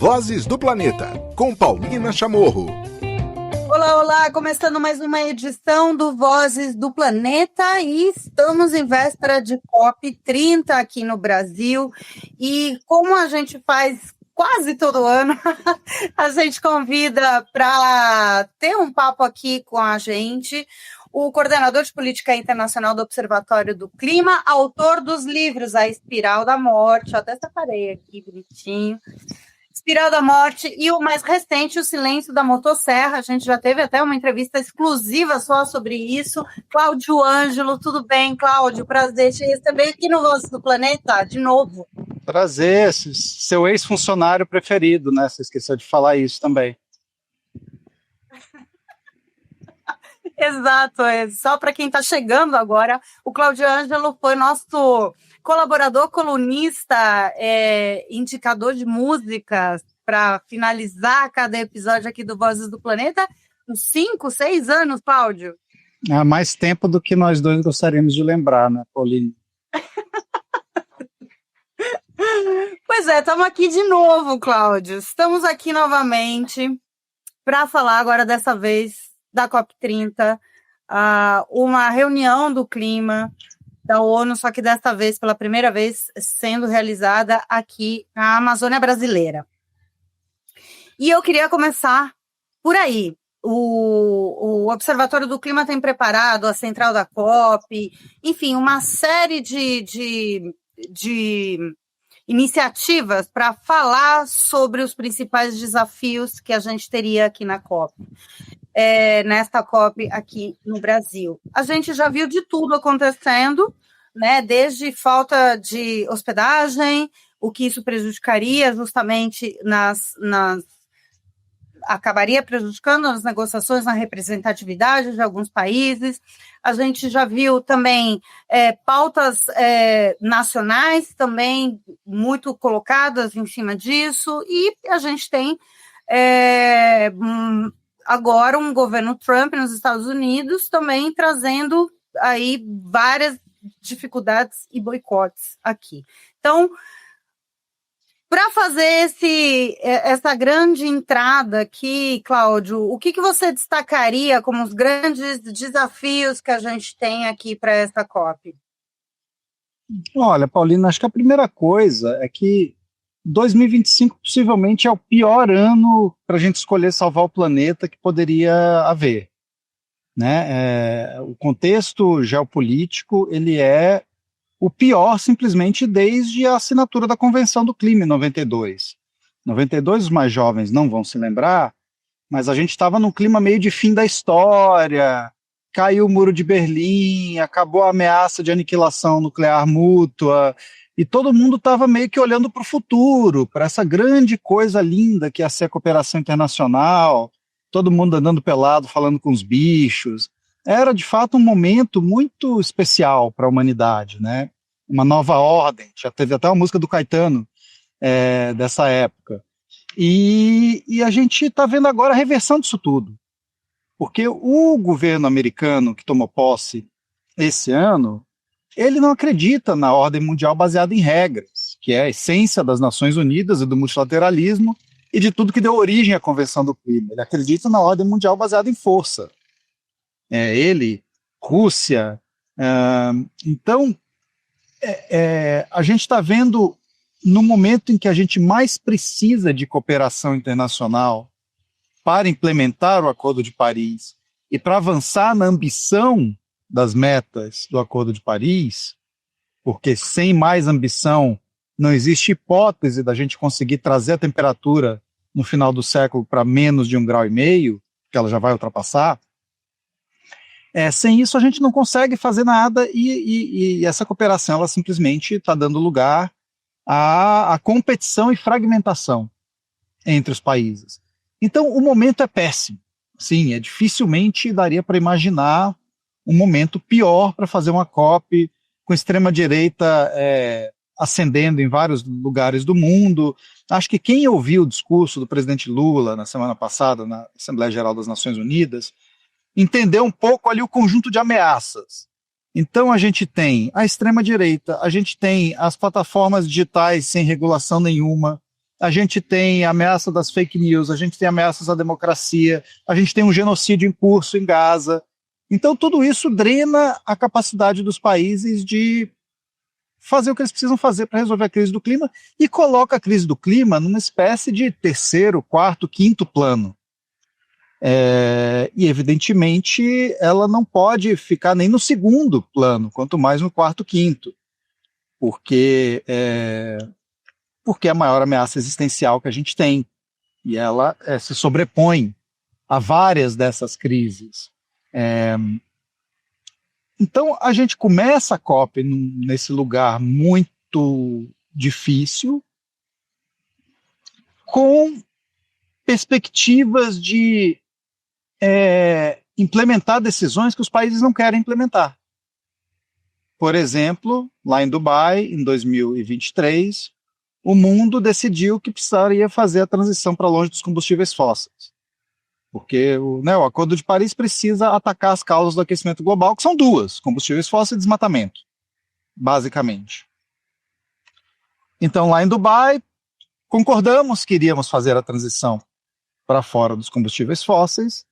Vozes do Planeta, com Paulina Chamorro. Olá, olá! Começando mais uma edição do Vozes do Planeta e estamos em véspera de COP30 aqui no Brasil. E como a gente faz quase todo ano, a gente convida para ter um papo aqui com a gente o coordenador de política internacional do Observatório do Clima, autor dos livros A Espiral da Morte, até separei aqui bonitinho, Espiral da Morte, e o mais recente, O Silêncio da Motosserra. A gente já teve até uma entrevista exclusiva só sobre isso. Cláudio Ângelo, tudo bem, Cláudio? Prazer te receber aqui no Vozes do Planeta, de novo. Prazer, seu ex-funcionário preferido, né? Você esqueceu de falar isso também. Exato, só para quem está chegando agora, o Cláudio Ângelo foi nosso colaborador, colunista, indicador de músicas para finalizar cada episódio aqui do Vozes do Planeta, uns 5, 6 anos, Cláudio. Há mais tempo do que nós dois gostaríamos de lembrar, né, Paulinho? Pois é, estamos aqui de novo, Cláudio. Estamos aqui novamente para falar agora, dessa vez, da COP30, uma reunião do clima da ONU, só que desta vez, pela primeira vez, sendo realizada aqui na Amazônia brasileira. E eu queria começar por aí. O Observatório do Clima tem preparado a central da COP, enfim, uma série de iniciativas para falar sobre os principais desafios que a gente teria aqui na COP. Nesta COP aqui no Brasil. A gente já viu de tudo acontecendo, né? Desde falta de hospedagem, o que isso prejudicaria justamente acabaria prejudicando as negociações na representatividade de alguns países. A gente já viu também pautas nacionais também muito colocadas em cima disso, e a gente tem agora um governo Trump nos Estados Unidos também trazendo aí várias dificuldades e boicotes aqui. Então, para fazer essa grande entrada aqui, Cláudio, o que você destacaria como os grandes desafios que a gente tem aqui para essa COP? Olha, Paulina, acho que a primeira coisa é que 2025 possivelmente é o pior ano para a gente escolher salvar o planeta que poderia haver, né? O contexto geopolítico, ele é o pior simplesmente desde a assinatura da Convenção do Clima em 92. 92 os mais jovens não vão se lembrar, mas a gente estava num clima meio de fim da história, caiu o Muro de Berlim, acabou a ameaça de aniquilação nuclear mútua, e todo mundo estava meio que olhando para o futuro, para essa grande coisa linda que ia ser a cooperação internacional, todo mundo andando pelado, falando com os bichos. Era, de fato, um momento muito especial para a humanidade, né? Uma nova ordem. Já teve até uma música do Caetano dessa época. E a gente está vendo agora a reversão disso tudo. Porque o governo americano que tomou posse esse ano, ele não acredita na ordem mundial baseada em regras, que é a essência das Nações Unidas e do multilateralismo e de tudo que deu origem à Convenção do Clima. Ele acredita na ordem mundial baseada em força. Ele, Rússia. Então, a gente está vendo, no momento em que a gente mais precisa de cooperação internacional para implementar o Acordo de Paris e para avançar na ambição das metas do Acordo de Paris, porque sem mais ambição não existe hipótese da gente conseguir trazer a temperatura no final do século para menos de 1,5 graus, que ela já vai ultrapassar. Sem isso a gente não consegue fazer nada, e essa cooperação ela simplesmente está dando lugar à competição e fragmentação entre os países. Então o momento é péssimo. Sim, dificilmente daria para imaginar um momento pior para fazer uma COP, com extrema-direita ascendendo em vários lugares do mundo. Acho que quem ouviu o discurso do presidente Lula na semana passada, na Assembleia Geral das Nações Unidas, entendeu um pouco ali o conjunto de ameaças. Então a gente tem a extrema-direita, a gente tem as plataformas digitais sem regulação nenhuma, a gente tem a ameaça das fake news, a gente tem ameaças à democracia, a gente tem um genocídio em curso em Gaza. Então, tudo isso drena a capacidade dos países de fazer o que eles precisam fazer para resolver a crise do clima e coloca a crise do clima numa espécie de terceiro, quarto, quinto plano. E, evidentemente, ela não pode ficar nem no segundo plano, quanto mais no quarto, quinto, porque é a maior ameaça existencial que a gente tem, e ela se sobrepõe a várias dessas crises. Então, a gente começa a COP nesse lugar muito difícil, com perspectivas de implementar decisões que os países não querem implementar. Por exemplo, lá em Dubai, em 2023, o mundo decidiu que precisaria fazer a transição para longe dos combustíveis fósseis. Porque o Acordo de Paris precisa atacar as causas do aquecimento global, que são duas: combustíveis fósseis e desmatamento, basicamente. Então, lá em Dubai, concordamos que iríamos fazer a transição para fora dos combustíveis fósseis,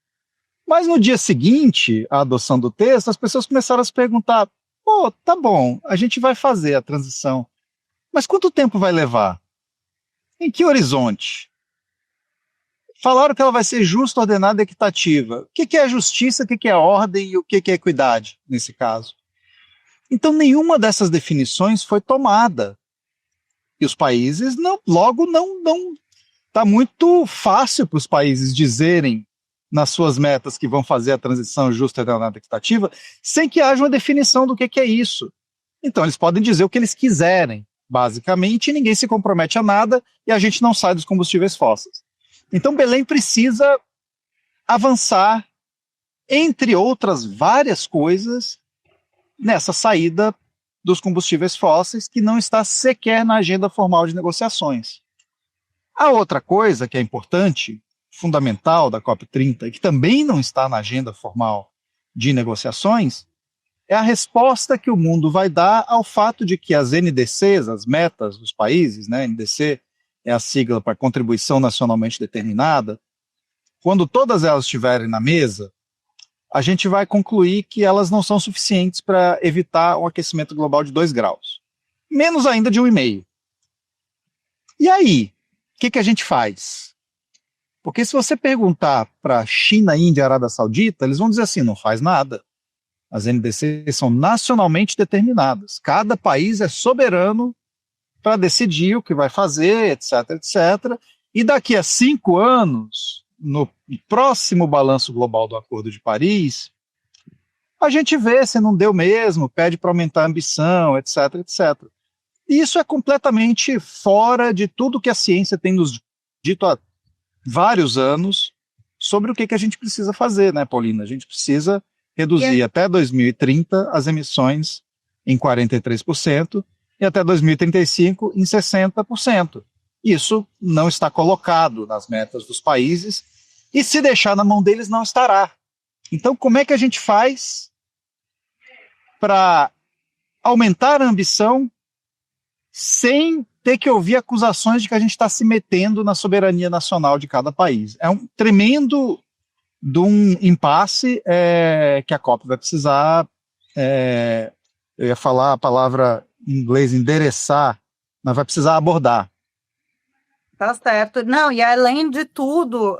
mas no dia seguinte à adoção do texto, as pessoas começaram a se perguntar: tá bom, a gente vai fazer a transição, mas quanto tempo vai levar? Em que horizonte? Falaram que ela vai ser justa, ordenada e equitativa. O que é justiça, o que é ordem e o que é equidade, nesse caso? Então, nenhuma dessas definições foi tomada. E os países, não está muito fácil para os países dizerem nas suas metas que vão fazer a transição justa, ordenada e equitativa, sem que haja uma definição do que é isso. Então, eles podem dizer o que eles quiserem, basicamente, e ninguém se compromete a nada e a gente não sai dos combustíveis fósseis. Então, Belém precisa avançar, entre outras várias coisas, nessa saída dos combustíveis fósseis, que não está sequer na agenda formal de negociações. A outra coisa que é importante, fundamental da COP30, e que também não está na agenda formal de negociações, é a resposta que o mundo vai dar ao fato de que as NDCs, as metas dos países, né, NDC é a sigla para Contribuição Nacionalmente Determinada, quando todas elas estiverem na mesa, a gente vai concluir que elas não são suficientes para evitar um aquecimento global de 2 graus. Menos ainda de 1,5. E aí, o que a gente faz? Porque se você perguntar para China, Índia e Arábia Saudita, eles vão dizer assim: não faz nada. As NDCs são nacionalmente determinadas. Cada país é soberano para decidir o que vai fazer, etc, etc. E daqui a 5 anos, no próximo balanço global do Acordo de Paris, a gente vê se não deu mesmo, pede para aumentar a ambição, etc, etc. E isso é completamente fora de tudo que a ciência tem nos dito há vários anos sobre o que a gente precisa fazer, né, Paulina? A gente precisa reduzir até 2030 as emissões em 43%, e até 2035 em 60%. Isso não está colocado nas metas dos países, e se deixar na mão deles não estará. Então, como é que a gente faz para aumentar a ambição sem ter que ouvir acusações de que a gente está se metendo na soberania nacional de cada país? É um tremendo de um impasse que a COP vai precisar, eu ia falar a palavra em inglês, endereçar, mas vai precisar abordar. Tá certo. Não, e além de tudo,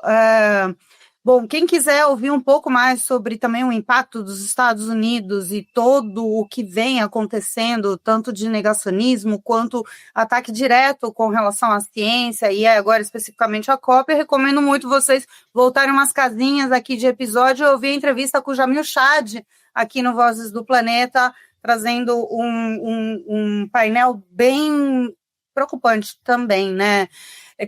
bom, quem quiser ouvir um pouco mais sobre também o impacto dos Estados Unidos e todo o que vem acontecendo, tanto de negacionismo quanto ataque direto com relação à ciência e agora especificamente a COP, eu recomendo muito vocês voltarem umas casinhas aqui de episódio e ouvir a entrevista com o Jamil Chad aqui no Vozes do Planeta, trazendo um painel bem preocupante também, né,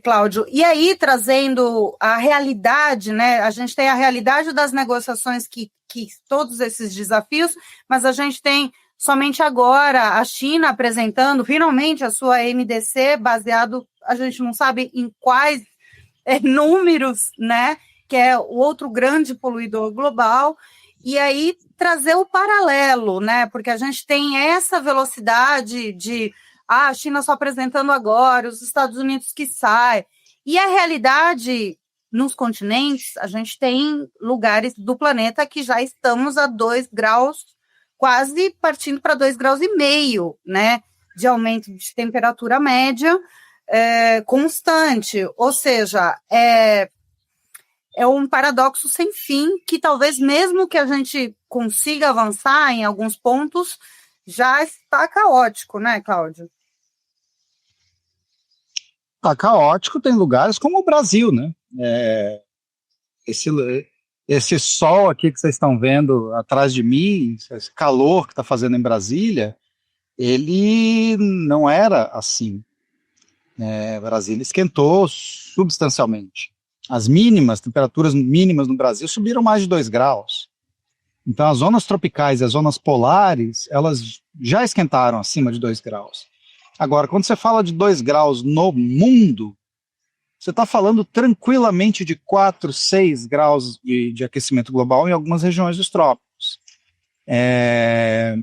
Cláudio? E aí, trazendo a realidade, né, a gente tem a realidade das negociações que todos esses desafios, mas a gente tem somente agora a China apresentando finalmente a sua NDC, baseado, a gente não sabe em quais números, né, que é o outro grande poluidor global. E aí trazer o paralelo, né? Porque a gente tem essa velocidade de a China só apresentando agora, os Estados Unidos que sai. E a realidade, nos continentes, a gente tem lugares do planeta que já estamos a 2 graus, quase partindo para 2,5 graus, né, de aumento de temperatura média constante. Ou seja, é um paradoxo sem fim que talvez mesmo que a gente consiga avançar em alguns pontos, já está caótico, né, Cláudio? Está caótico, tem lugares como o Brasil, né? Esse sol aqui que vocês estão vendo atrás de mim, esse calor que está fazendo em Brasília, ele não era assim. Brasília esquentou substancialmente. As temperaturas mínimas no Brasil subiram mais de 2 graus. Então as zonas tropicais e as zonas polares, elas já esquentaram acima de 2 graus. Agora, quando você fala de 2 graus no mundo, você está falando tranquilamente de 4, 6 graus de aquecimento global em algumas regiões dos trópicos. Em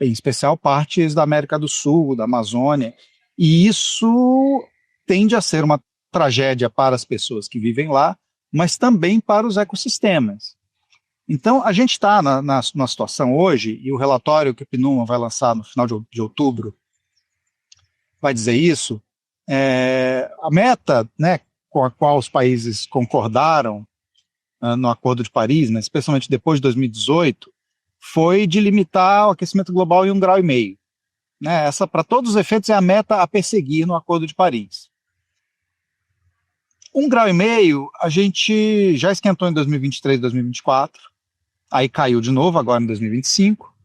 especial partes da América do Sul, da Amazônia. E isso tende a ser uma tragédia para as pessoas que vivem lá, mas também para os ecossistemas. Então, a gente está numa situação hoje, e o relatório que o PNUMA vai lançar no final de outubro vai dizer isso, a meta, né, com a qual os países concordaram no Acordo de Paris, né, especialmente depois de 2018, foi de limitar o aquecimento global em 1,5 graus. Né, essa, para todos os efeitos, é a meta a perseguir no Acordo de Paris. 1,5 graus a gente já esquentou em 2023, 2024, aí caiu de novo agora em 2025.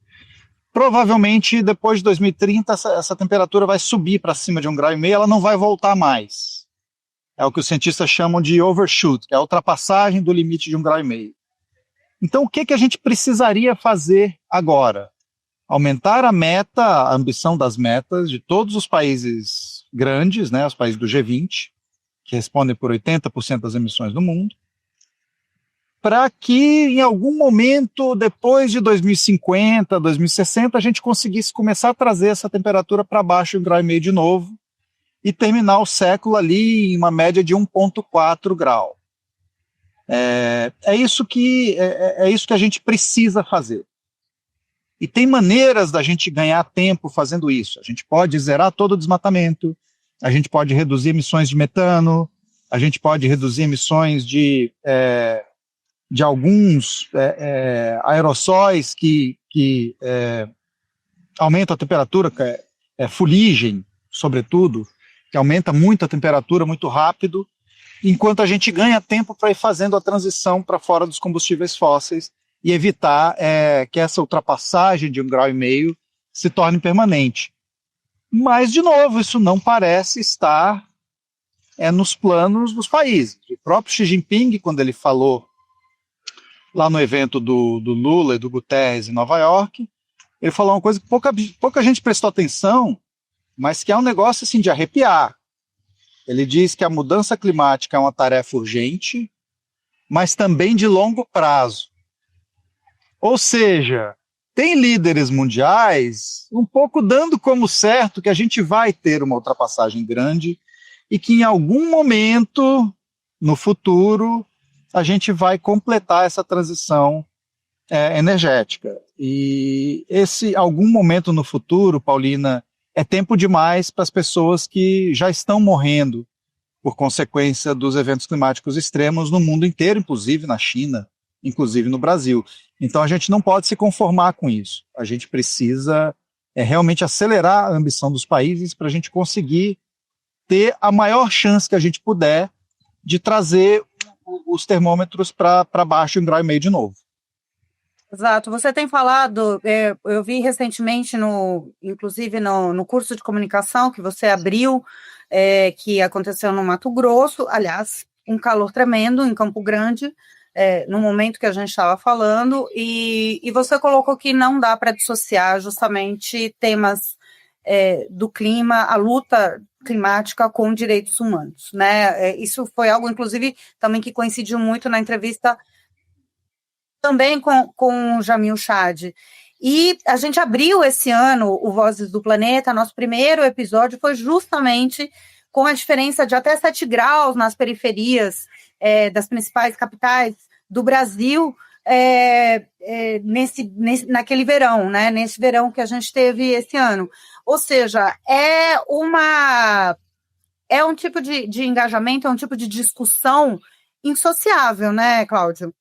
Provavelmente depois de 2030 essa temperatura vai subir para cima de 1,5 graus, ela não vai voltar mais. É o que os cientistas chamam de overshoot, que é a ultrapassagem do limite de 1,5 graus. Então o que a gente precisaria fazer agora? Aumentar a ambição das metas de todos os países grandes, né, os países do G20, que respondem por 80% das emissões do mundo, para que em algum momento, depois de 2050, 2060, a gente conseguisse começar a trazer essa temperatura para baixo de 1,5 graus de novo e terminar o século ali em uma média de 1,4 grau. É isso que a gente precisa fazer. E tem maneiras da gente ganhar tempo fazendo isso. A gente pode zerar todo o desmatamento, a gente pode reduzir emissões de metano, a gente pode reduzir emissões de alguns aerossóis que aumentam a temperatura, fuligem, sobretudo, que aumenta muito a temperatura muito rápido, enquanto a gente ganha tempo para ir fazendo a transição para fora dos combustíveis fósseis e evitar que essa ultrapassagem de 1,5 graus se torne permanente. Mas, de novo, isso não parece estar nos planos dos países. O próprio Xi Jinping, quando ele falou lá no evento do Lula e do Guterres em Nova York, ele falou uma coisa que pouca gente prestou atenção, mas que é um negócio assim, de arrepiar. Ele diz que a mudança climática é uma tarefa urgente, mas também de longo prazo. Ou seja, tem líderes mundiais um pouco dando como certo que a gente vai ter uma ultrapassagem grande e que em algum momento no futuro a gente vai completar essa transição energética. E esse algum momento no futuro, Paulina, é tempo demais para as pessoas que já estão morrendo por consequência dos eventos climáticos extremos no mundo inteiro, inclusive na China, inclusive no Brasil. Então a gente não pode se conformar com isso. A gente precisa realmente acelerar a ambição dos países para a gente conseguir ter a maior chance que a gente puder de trazer os termômetros para baixo de 1,5 graus de novo. Exato. Você tem falado, eu vi recentemente, inclusive no curso de comunicação que você abriu, que aconteceu no Mato Grosso, aliás, um calor tremendo em Campo Grande, no momento que a gente estava falando, e você colocou que não dá para dissociar justamente temas do clima, a luta climática com direitos humanos, né? Isso foi algo, inclusive, também que coincidiu muito na entrevista também com o Jamil Chad. E a gente abriu esse ano o Vozes do Planeta, nosso primeiro episódio foi justamente com a diferença de até 7 graus nas periferias das principais capitais do Brasil, naquele verão, né? Nesse verão que a gente teve esse ano. Ou seja, é um tipo de engajamento, é um tipo de discussão insociável, né, Cláudio?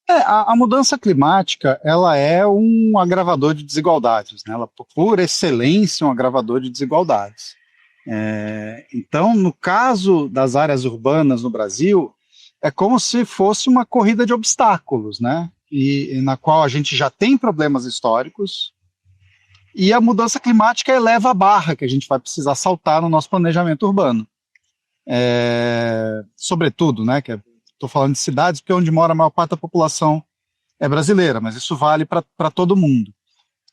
A mudança climática, ela é um agravador de desigualdades, né? Ela, por excelência, é um agravador de desigualdades. Então, no caso das áreas urbanas no Brasil, é como se fosse uma corrida de obstáculos, né? E na qual a gente já tem problemas históricos, e a mudança climática eleva a barra que a gente vai precisar saltar no nosso planejamento urbano. Sobretudo, né? Estou falando de cidades, porque é onde mora a maior parte da população é brasileira, mas isso vale para todo mundo.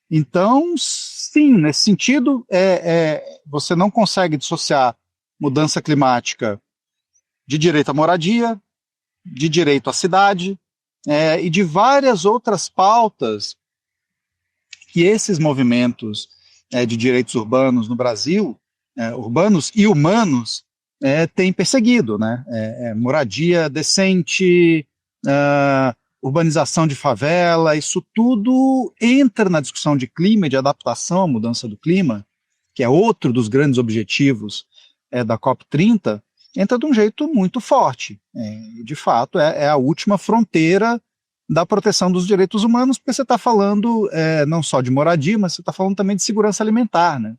Então, sim, nesse sentido, você não consegue dissociar mudança climática de direito à moradia, de direito à cidade, e de várias outras pautas que esses movimentos de direitos urbanos no Brasil, urbanos e humanos, têm perseguido, né? Moradia decente, urbanização de favela, isso tudo entra na discussão de clima e de adaptação à mudança do clima, que é outro dos grandes objetivos da COP30, entra de um jeito muito forte. De fato, é a última fronteira da proteção dos direitos humanos, porque você está falando não só de moradia, mas você está falando também de segurança alimentar, né?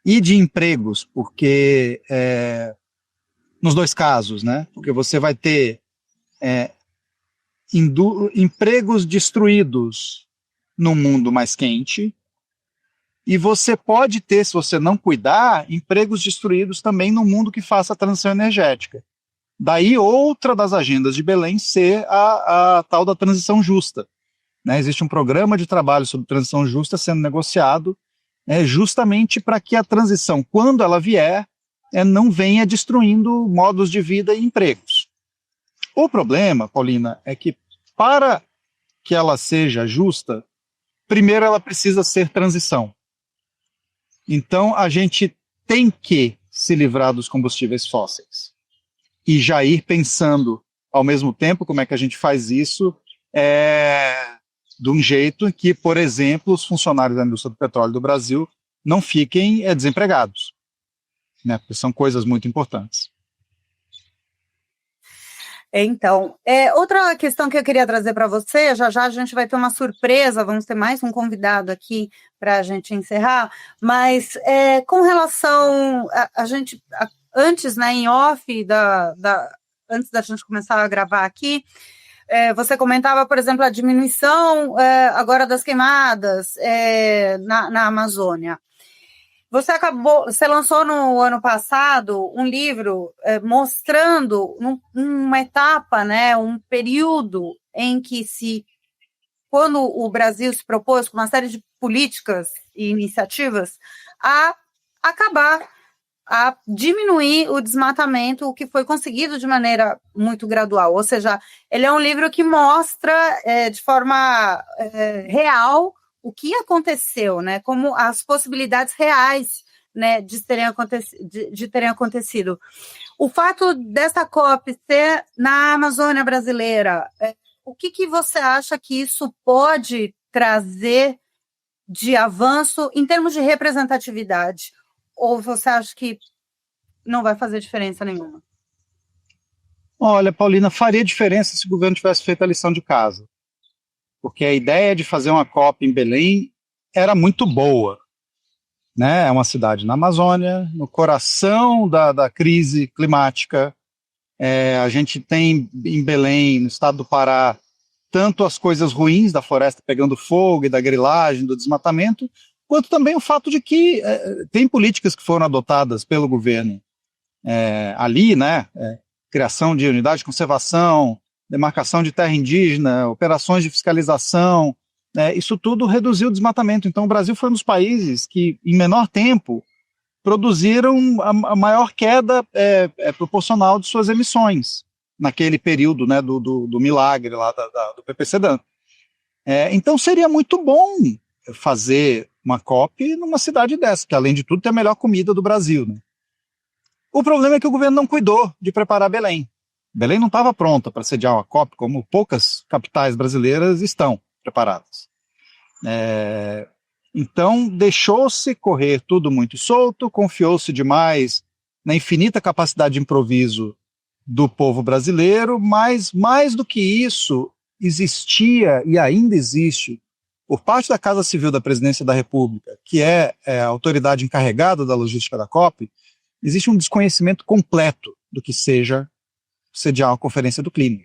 E de empregos, porque nos dois casos, né? Porque você vai ter empregos destruídos num mundo mais quente, e você pode ter, se você não cuidar, empregos destruídos também no mundo que faça a transição energética. Daí outra das agendas de Belém ser a tal da transição justa. Né? Existe um programa de trabalho sobre transição justa sendo negociado justamente para que a transição, quando ela vier, não venha destruindo modos de vida e empregos. O problema, Paulina, é que para que ela seja justa, primeiro ela precisa ser transição. Então a gente tem que se livrar dos combustíveis fósseis e já ir pensando ao mesmo tempo como é que a gente faz isso de um jeito que, por exemplo, os funcionários da indústria do petróleo do Brasil não fiquem desempregados, né? Porque são coisas muito importantes. Então, outra questão que eu queria trazer para você, já a gente vai ter uma surpresa, vamos ter mais um convidado aqui para a gente encerrar, mas com relação a gente, antes, né, em off, antes da gente começar a gravar aqui, você comentava, por exemplo, a diminuição agora das queimadas na Amazônia. Você lançou no ano passado um livro mostrando uma etapa, né, um período em que quando o Brasil se propôs com uma série de políticas e iniciativas a acabar, a diminuir o desmatamento, o que foi conseguido de maneira muito gradual. Ou seja, ele é um livro que mostra de forma real o que aconteceu, né, como as possibilidades reais, né, de terem acontecido. O fato dessa COP ser na Amazônia brasileira, o que você acha que isso pode trazer de avanço em termos de representatividade? Ou você acha que não vai fazer diferença nenhuma? Olha, Paulina, faria diferença se o governo tivesse feito a lição de casa. Porque a ideia de fazer uma COP em Belém era muito boa. Né? É uma cidade na Amazônia, no coração da crise climática. A gente tem em Belém, no estado do Pará, tanto as coisas ruins da floresta pegando fogo e da grilagem, do desmatamento, quanto também o fato de que tem políticas que foram adotadas pelo governo ali, né? Criação de unidade de conservação, demarcação de terra indígena, operações de fiscalização, isso tudo reduziu o desmatamento. Então o Brasil foi um dos países que, em menor tempo, produziram a maior queda proporcional de suas emissões, naquele período, né, do milagre lá do PPCDAN. Então seria muito bom fazer uma COP numa cidade dessa, que além de tudo tem a melhor comida do Brasil, né? O problema é que o governo não cuidou de preparar Belém. Belém não estava pronta para sediar uma COP, como poucas capitais brasileiras estão preparadas. Então, deixou-se correr tudo muito solto, confiou-se demais na infinita capacidade de improviso do povo brasileiro, mas, mais do que isso, existia e ainda existe, por parte da Casa Civil da Presidência da República, que é a autoridade encarregada da logística da COP, existe um desconhecimento completo do que seja sediar uma conferência do clima.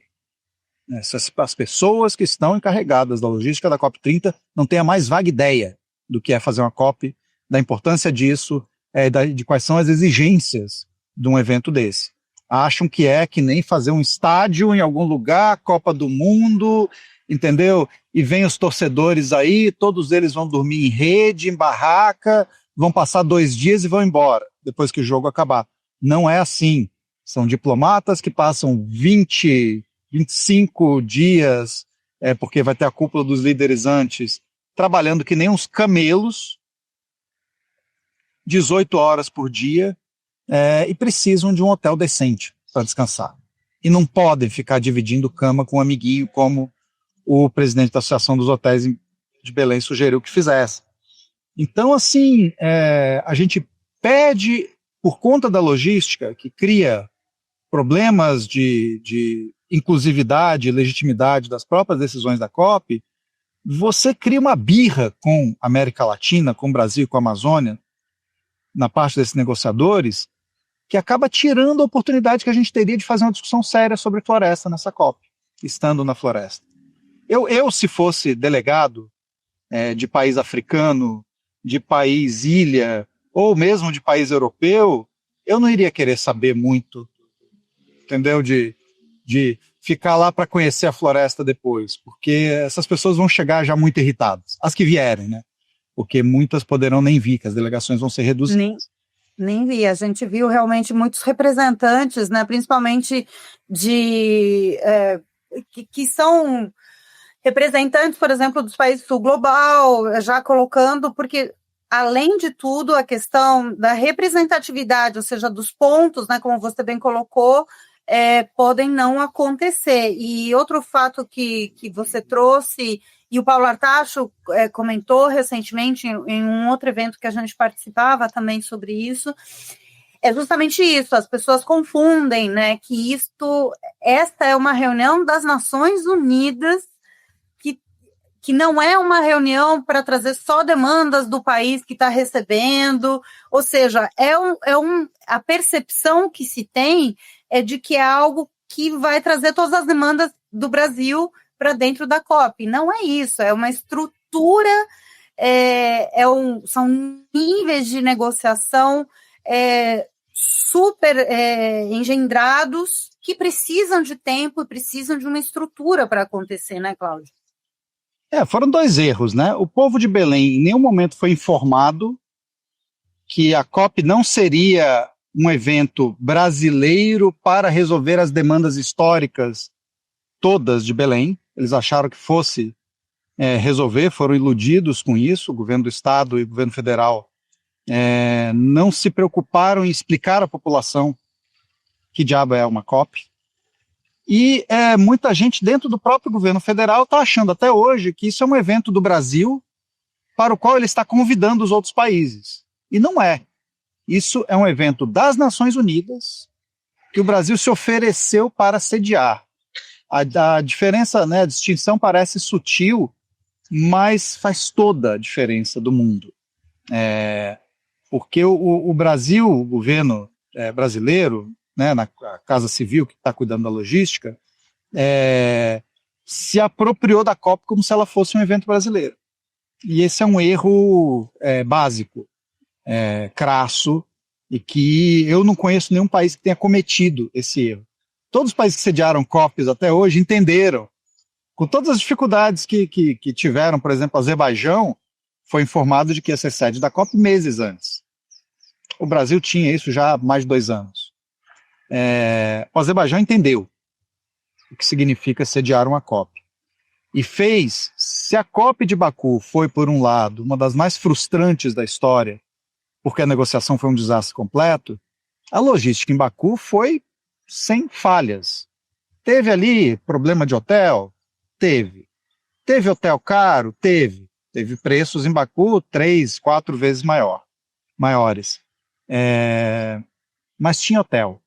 As pessoas que estão encarregadas da logística da COP30 não têm a mais vaga ideia do que é fazer uma COP, da importância disso, de quais são as exigências de um evento desse. Acham que é que nem fazer um estádio em algum lugar, Copa do Mundo, entendeu? E vem os torcedores aí, todos eles vão dormir em rede, em barraca, vão passar 2 dias e vão embora, depois que o jogo acabar. Não é assim. São diplomatas que passam 20, 25 dias, porque vai ter a cúpula dos líderes antes, trabalhando que nem uns camelos, 18 horas por dia, e precisam de um hotel decente para descansar. E não podem ficar dividindo cama com um amiguinho, como o presidente da Associação dos Hotéis de Belém sugeriu que fizesse. Então, assim, a gente pede, por conta da logística, que cria problemas de inclusividade e legitimidade das próprias decisões da COP, você cria uma birra com a América Latina, com o Brasil e com a Amazônia, na parte desses negociadores, que acaba tirando a oportunidade que a gente teria de fazer uma discussão séria sobre floresta nessa COP, estando na floresta. Eu se fosse delegado de país africano, de país ilha, ou mesmo de país europeu, eu não iria querer saber muito, entendeu? De ficar lá para conhecer a floresta depois, porque essas pessoas vão chegar já muito irritadas, as que vierem, né? Porque muitas poderão nem vir, que as delegações vão ser reduzidas. Nem vi, a gente viu realmente muitos representantes, né, principalmente que são representantes, por exemplo, dos países sul global, já colocando, porque além de tudo, a questão da representatividade, ou seja, dos pontos, né, como você bem colocou, podem não acontecer. E outro fato que você trouxe, e o Paulo Artacho comentou recentemente em um outro evento que a gente participava também sobre isso, é justamente isso, as pessoas confundem, né, que esta é uma reunião das Nações Unidas, que não é uma reunião para trazer só demandas do país que está recebendo, ou seja, a percepção que se tem é de que é algo que vai trazer todas as demandas do Brasil para dentro da COP. Não é isso, é uma estrutura, são níveis de negociação super engendrados que precisam de tempo e precisam de uma estrutura para acontecer, né, Cláudio? Foram 2 erros, né? O povo de Belém em nenhum momento foi informado que a COP não seria um evento brasileiro para resolver as demandas históricas todas de Belém. Eles acharam que fosse resolver, foram iludidos com isso. O governo do estado e o governo federal não se preocuparam em explicar à população que diabo é uma COP. E muita gente dentro do próprio governo federal está achando até hoje que isso é um evento do Brasil para o qual ele está convidando os outros países. E não é. Isso é um evento das Nações Unidas que o Brasil se ofereceu para sediar. A diferença, né, a distinção parece sutil, mas faz toda a diferença do mundo. Porque o Brasil, o governo brasileiro, né, na Casa Civil, que está cuidando da logística, se apropriou da COP como se ela fosse um evento brasileiro. E esse é um erro básico, crasso, e que eu não conheço nenhum país que tenha cometido esse erro. Todos os países que sediaram COPs até hoje entenderam, com todas as dificuldades que tiveram, por exemplo, o Azerbaijão foi informado de que ia ser sede da COP meses antes. O Brasil tinha isso já há mais de 2 anos. O Azerbaijão entendeu o que significa sediar uma COP. e fez, se a COP de Baku foi, por um lado, uma das mais frustrantes da história, porque a negociação foi um desastre completo, a logística em Baku foi sem falhas. Teve ali problema de hotel? Teve. Teve hotel caro? Teve. Teve preços em Baku 3, 4 vezes maiores. Mas tinha hotel,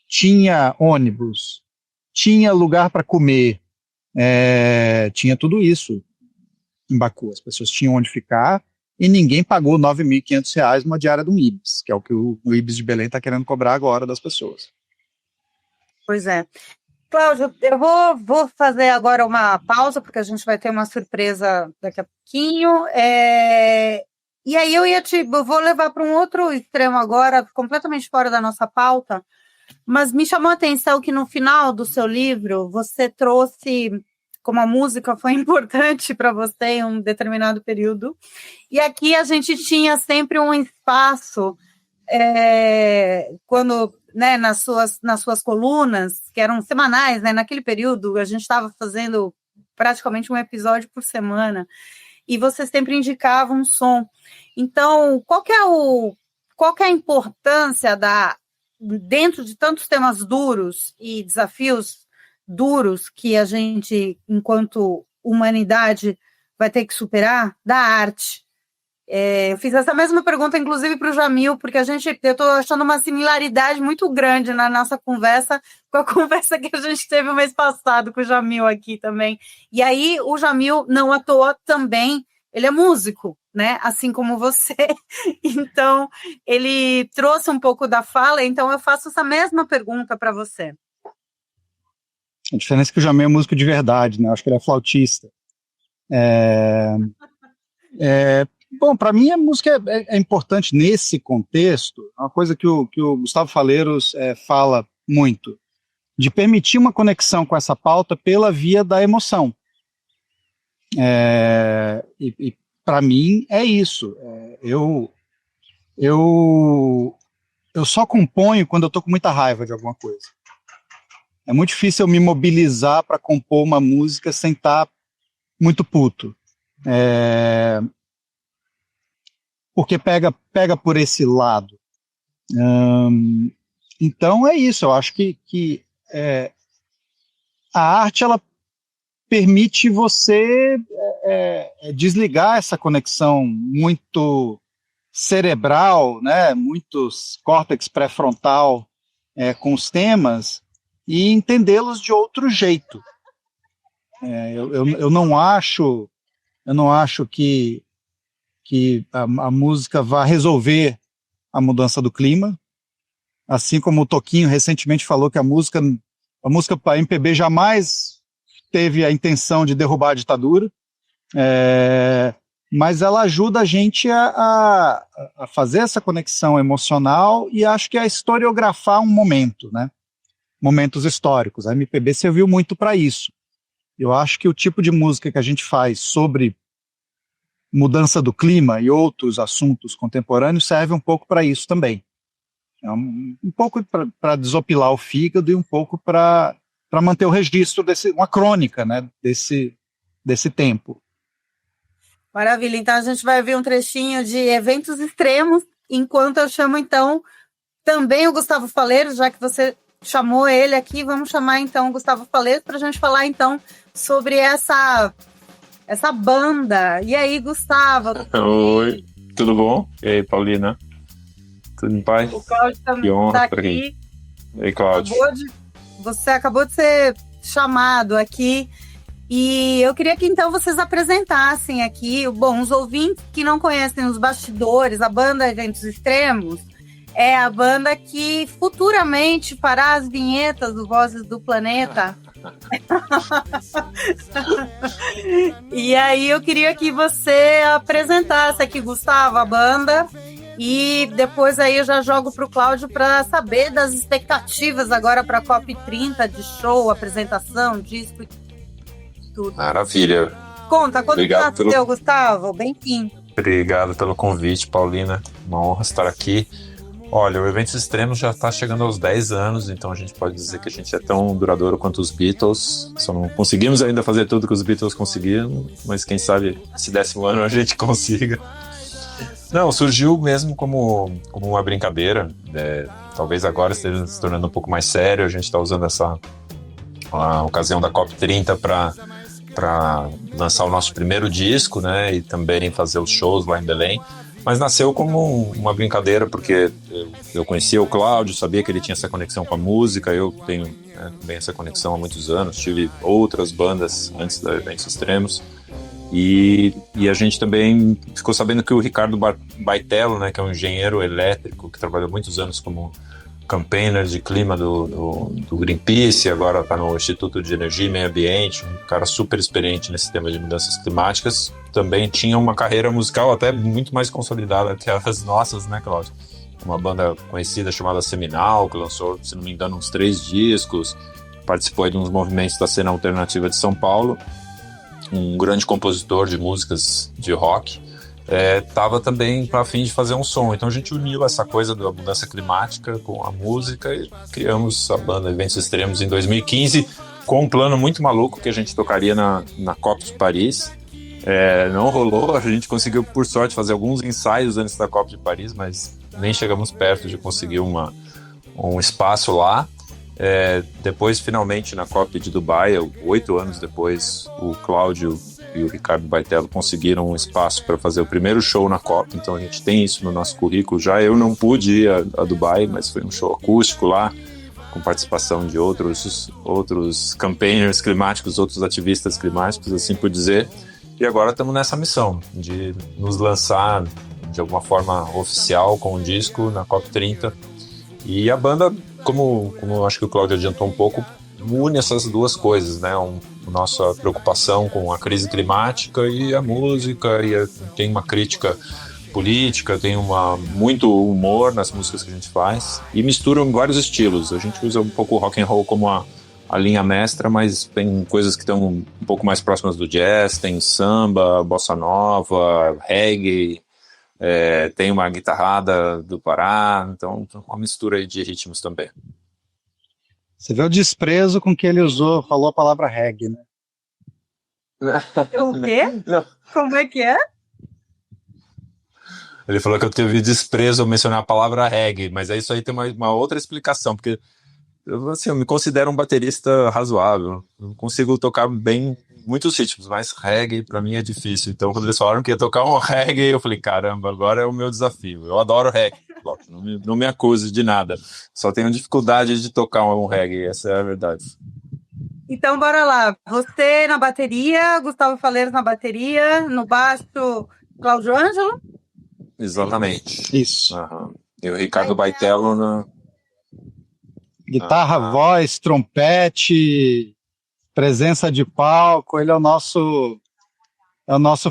tinha ônibus, tinha lugar para comer, tinha tudo isso em Baku. As pessoas tinham onde ficar e ninguém pagou R$ 9.500 numa diária de um Ibis, que é o que o Ibis de Belém está querendo cobrar agora das pessoas. Pois é. Cláudio, eu vou fazer agora uma pausa, porque a gente vai ter uma surpresa daqui a pouquinho. E aí eu vou levar para um outro extremo agora, completamente fora da nossa pauta, mas me chamou a atenção que no final do seu livro você trouxe como a música foi importante para você em um determinado período. E aqui a gente tinha sempre um espaço, quando, né, nas suas colunas, que eram semanais, né, naquele período a gente estava fazendo praticamente um episódio por semana, e você sempre indicava um som. Então, qual que é a importância dentro de tantos temas duros e desafios duros que a gente, enquanto humanidade, vai ter que superar, da arte? Eu fiz essa mesma pergunta, inclusive, para o Jamil, porque eu estou achando uma similaridade muito grande na nossa conversa com a conversa que a gente teve o mês passado com o Jamil aqui também. E aí, o Jamil, não à toa, também, ele é músico, né? Assim como você. Então, ele trouxe um pouco da fala, então eu faço essa mesma pergunta para você. A diferença é que o Jamil é músico de verdade, né? Eu acho que ele é flautista. Bom, para mim a música é importante nesse contexto, uma coisa que o Gustavo Faleiros fala muito, de permitir uma conexão com essa pauta pela via da emoção. E para mim é isso. Eu só componho quando eu estou com muita raiva de alguma coisa. É muito difícil eu me mobilizar para compor uma música sem estar muito puto. Porque pega por esse lado. Então é isso, eu acho que a arte ela permite você desligar essa conexão muito cerebral, né, muito córtex pré-frontal com os temas e entendê-los de outro jeito. Eu não acho que a música vai resolver a mudança do clima, assim como o Toquinho recentemente falou que a música para MPB jamais teve a intenção de derrubar a ditadura, mas ela ajuda a gente a fazer essa conexão emocional e acho que a historiografar um momento, né? Momentos históricos. A MPB serviu muito para isso. Eu acho que o tipo de música que a gente faz sobre mudança do clima e outros assuntos contemporâneos serve um pouco para isso também. Um pouco para desopilar o fígado e um pouco para manter o registro uma crônica, né, desse tempo. Maravilha, então a gente vai ver um trechinho de eventos extremos, enquanto eu chamo então também o Gustavo Faleiros, já que você chamou ele aqui, vamos chamar então o Gustavo Faleiros para a gente falar então sobre essa banda. E aí, Gustavo? Oi, tudo bom? E aí, Paulina? Tudo em paz? O Cláudio também está aqui. E aí, Cláudio? Você acabou de ser chamado aqui e eu queria que então vocês apresentassem aqui, bom, os ouvintes que não conhecem os bastidores, a banda Eventos Extremos é a banda que futuramente fará as vinhetas do Vozes do Planeta. E aí eu queria que você apresentasse aqui, Gustavo, a banda, e depois aí eu já jogo para o Cláudio para saber das expectativas agora para a COP30 de show, apresentação, disco e tudo. Maravilha. Conta, quando nasceu, Gustavo? Bem-vindo. Obrigado pelo convite, Paulina. Uma honra estar aqui. Olha, o Eventos Extremos já está chegando aos 10 anos, então a gente pode dizer que a gente é tão duradouro quanto os Beatles. Só não conseguimos ainda fazer tudo que os Beatles conseguiram, mas quem sabe esse 10º ano a gente consiga. Não, surgiu mesmo como uma brincadeira. Talvez agora esteja se tornando um pouco mais sério. A gente está usando a ocasião da COP30 para lançar o nosso primeiro disco, né? E também fazer os shows lá em Belém. Mas nasceu como uma brincadeira, porque eu conhecia o Cláudio, sabia que ele tinha essa conexão com a música, eu tenho também essa conexão há muitos anos, tive outras bandas antes da Eventos Extremos, e a gente também ficou sabendo que o Ricardo Baitello, né, que é um engenheiro elétrico, que trabalhou muitos anos como campaigner de clima do Greenpeace, agora está no Instituto de Energia e Meio Ambiente, um cara super experiente nesse tema de mudanças climáticas, também tinha uma carreira musical até muito mais consolidada que as nossas, né, Cláudio? Uma banda conhecida chamada Seminal, que lançou, se não me engano, uns 3 discos, participou aí de uns movimentos da cena alternativa de São Paulo, um grande compositor de músicas de rock, estava também a fim de fazer um som. Então a gente uniu essa coisa da mudança climática com a música e criamos a banda Eventos Extremos em 2015, com um plano muito maluco que a gente tocaria na COP de Paris. Não rolou, a gente conseguiu, por sorte, fazer alguns ensaios antes da COP de Paris, mas nem chegamos perto de conseguir um espaço lá. Depois, finalmente, na COP de Dubai, 8 anos depois, o Cláudio e o Ricardo Baitello conseguiram um espaço para fazer o primeiro show na COP, então a gente tem isso no nosso currículo já. Eu não pude ir a Dubai, mas foi um show acústico lá, com participação de outros campaigners climáticos, outros ativistas climáticos, assim por dizer. E agora estamos nessa missão de nos lançar de alguma forma oficial com um disco na COP30. E a banda, como eu acho que o Cláudio adiantou um pouco, une essas duas coisas, né? Nossa preocupação com a crise climática e a música, e tem uma crítica política, tem muito humor nas músicas que a gente faz, e mistura vários estilos. A gente usa um pouco o rock and roll como a linha mestra, mas tem coisas que estão um pouco mais próximas do jazz, tem samba, bossa nova, reggae, tem uma guitarrada do Pará, então uma mistura aí de ritmos também. Você vê o desprezo com que ele falou a palavra reggae, né? O quê? Não. Como é que é? Ele falou que eu teve desprezo ao mencionar a palavra reggae, mas isso aí tem uma outra explicação, porque eu me considero um baterista razoável, eu consigo tocar bem muitos ritmos, mas reggae pra mim é difícil. Então quando eles falaram que ia tocar um reggae, eu falei, caramba, agora é o meu desafio. Eu adoro reggae, não me acuse de nada, só tenho dificuldade de tocar um reggae, essa é a verdade. Então bora lá, você na bateria, Gustavo Faleiros na bateria, no baixo, Cláudio Ângelo? Exatamente. Isso. Uhum. E o Ricardo Baitello na guitarra, voz, trompete, presença de palco. Ele é o nosso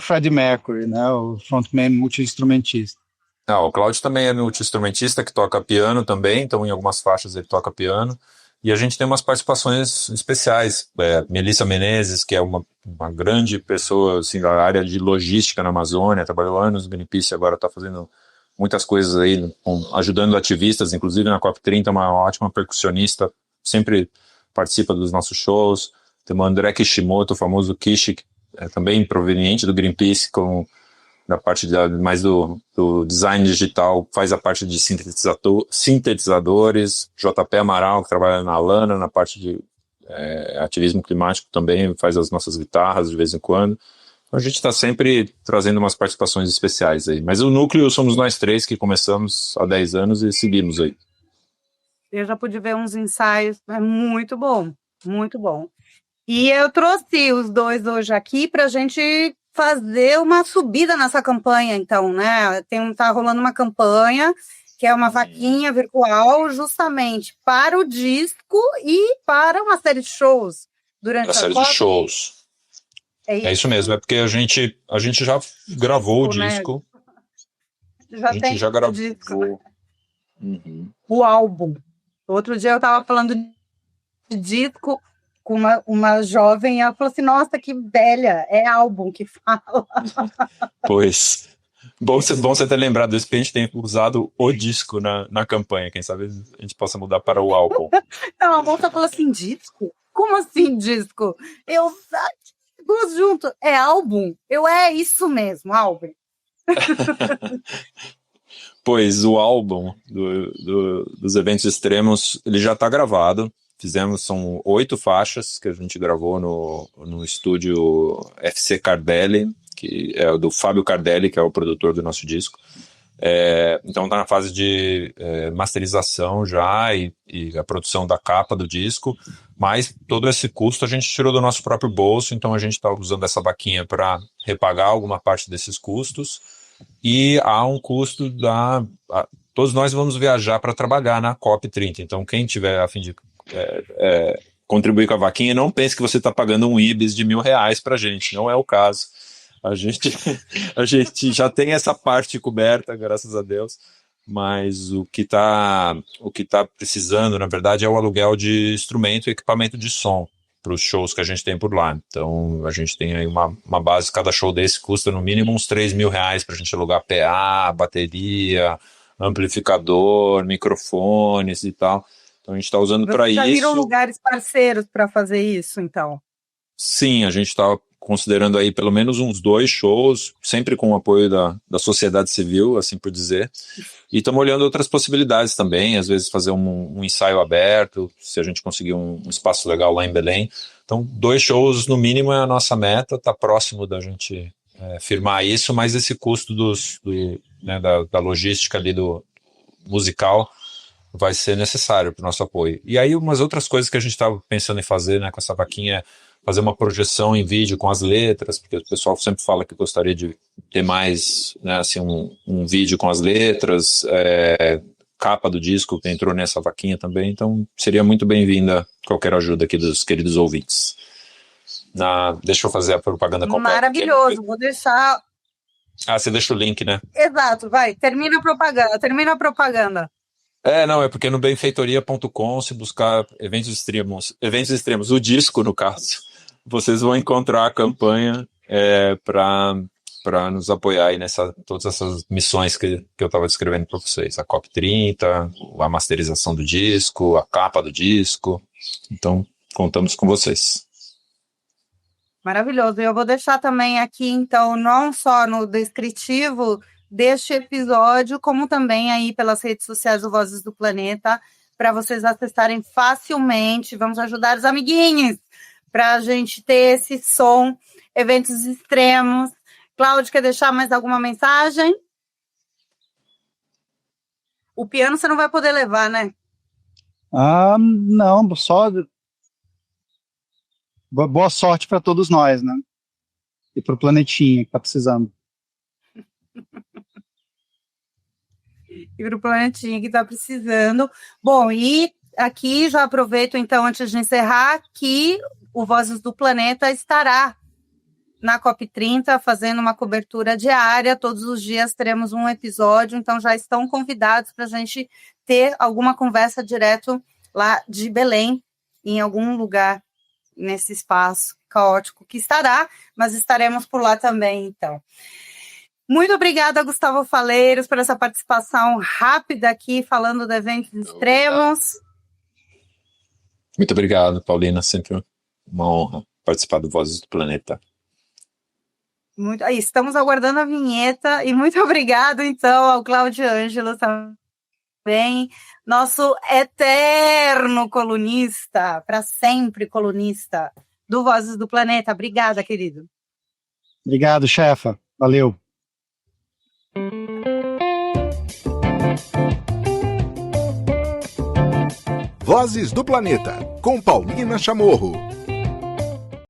Freddie Mercury, né? O frontman multi-instrumentista. O Cláudio também é multi-instrumentista, que toca piano também, então em algumas faixas ele toca piano. E a gente tem umas participações especiais. Melissa Menezes, que é uma grande pessoa assim, da área de logística na Amazônia, trabalhou anos no Greenpeace, agora está fazendo muitas coisas aí, ajudando ativistas, inclusive na COP30, uma ótima percussionista, sempre participa dos nossos shows. Tem o André Kishimoto, o famoso Kishi, que é também proveniente do Greenpeace, da parte mais do design digital, faz a parte de sintetizadores. JP Amaral, que trabalha na Alana, na parte de ativismo climático também, faz as nossas guitarras de vez em quando. Então a gente está sempre trazendo umas participações especiais aí. Mas o núcleo somos nós três que começamos há 10 anos e seguimos aí. Eu já pude ver uns ensaios, é muito bom, muito bom. E eu trouxe os dois hoje aqui para a gente fazer uma subida nessa campanha, então, né? Tá rolando uma campanha que é uma vaquinha virtual justamente para o disco e para uma série de shows durante a série COP. De shows. É isso mesmo, é porque a gente já gravou o disco. Já a gente já gravou. Disco, né? O álbum. Outro dia eu estava falando de disco com uma jovem, e ela falou assim, nossa, que velha, é álbum que fala. Pois, Bom você ter lembrado desse, porque a gente tem usado o disco na campanha. Quem sabe a gente possa mudar para o álbum. Não, a moça falou assim, disco? Como assim disco? Eu duas junto. É álbum? É isso mesmo, álbum. Pois o álbum dos eventos extremos, ele já está gravado. São 8 faixas que a gente gravou no estúdio FC Cardelli, que é o do Fábio Cardelli, que é o produtor do nosso disco. Então está na fase de masterização já e a produção da capa do disco, mas todo esse custo a gente tirou do nosso próprio bolso, então a gente está usando essa vaquinha para repagar alguma parte desses custos, e há um custo todos nós vamos viajar para trabalhar na COP30, então quem tiver a fim de contribuir com a vaquinha, não pense que você está pagando um IBIS de R$1.000 para a gente, não é o caso. A gente já tem essa parte coberta, graças a Deus, mas o que tá precisando, na verdade, é o aluguel de instrumento e equipamento de som para os shows que a gente tem por lá. Então, a gente tem aí uma base, cada show desse custa no mínimo uns R$3.000 para a gente alugar PA, bateria, amplificador, microfones e tal. Então, a gente está usando para isso. Já viram lugares parceiros para fazer isso, então? Sim, a gente está considerando aí pelo menos uns 2 shows, sempre com o apoio da sociedade civil, assim por dizer, e estamos olhando outras possibilidades também, às vezes fazer um ensaio aberto, se a gente conseguir um espaço legal lá em Belém. Então 2 shows no mínimo é a nossa meta, está próximo da gente firmar isso, mas esse custo da logística ali do musical vai ser necessário para o nosso apoio. E aí umas outras coisas que a gente estava pensando em fazer, né, com essa vaquinha, fazer uma projeção em vídeo com as letras, porque o pessoal sempre fala que gostaria de ter mais, né, assim, um vídeo com as letras, capa do disco que entrou nessa vaquinha também, então seria muito bem-vinda qualquer ajuda aqui dos queridos ouvintes. Deixa eu fazer a propaganda completa. Maravilhoso, vou deixar... Você deixa o link, né? Exato, vai, termina a propaganda. Não, é porque no benfeitoria.com, se buscar eventos extremos, o disco no caso, vocês vão encontrar a campanha para nos apoiar aí todas essas missões que eu estava descrevendo para vocês. A COP30, a masterização do disco, a capa do disco. Então, contamos com vocês. Maravilhoso. Eu vou deixar também aqui, então, não só no descritivo deste episódio, como também aí pelas redes sociais do Vozes do Planeta, para vocês acessarem facilmente. Vamos ajudar os amiguinhos para a gente ter esse som, eventos extremos. Cláudio, quer deixar mais alguma mensagem? O piano você não vai poder levar, né? Não, só boa sorte para todos nós, né? E para o planetinha que está precisando. E para o planetinha que está precisando. Bom, e aqui já aproveito, então, antes de encerrar, que o Vozes do Planeta estará na COP30 fazendo uma cobertura diária. Todos os dias teremos um episódio, então já estão convidados para a gente ter alguma conversa direto lá de Belém, em algum lugar nesse espaço caótico que estará, mas estaremos por lá também, então. Muito obrigada, Gustavo Faleiros, por essa participação rápida aqui, falando de eventos extremos. Muito obrigado, Paulina. Sempre uma honra participar do Vozes do Planeta. Estamos aguardando a vinheta. E muito obrigado, então, ao Cláudio Ângelo também, nosso eterno colunista, para sempre colunista do Vozes do Planeta. Obrigada, querido. Obrigado, chefa. Valeu. Vozes do Planeta, com Paulina Chamorro.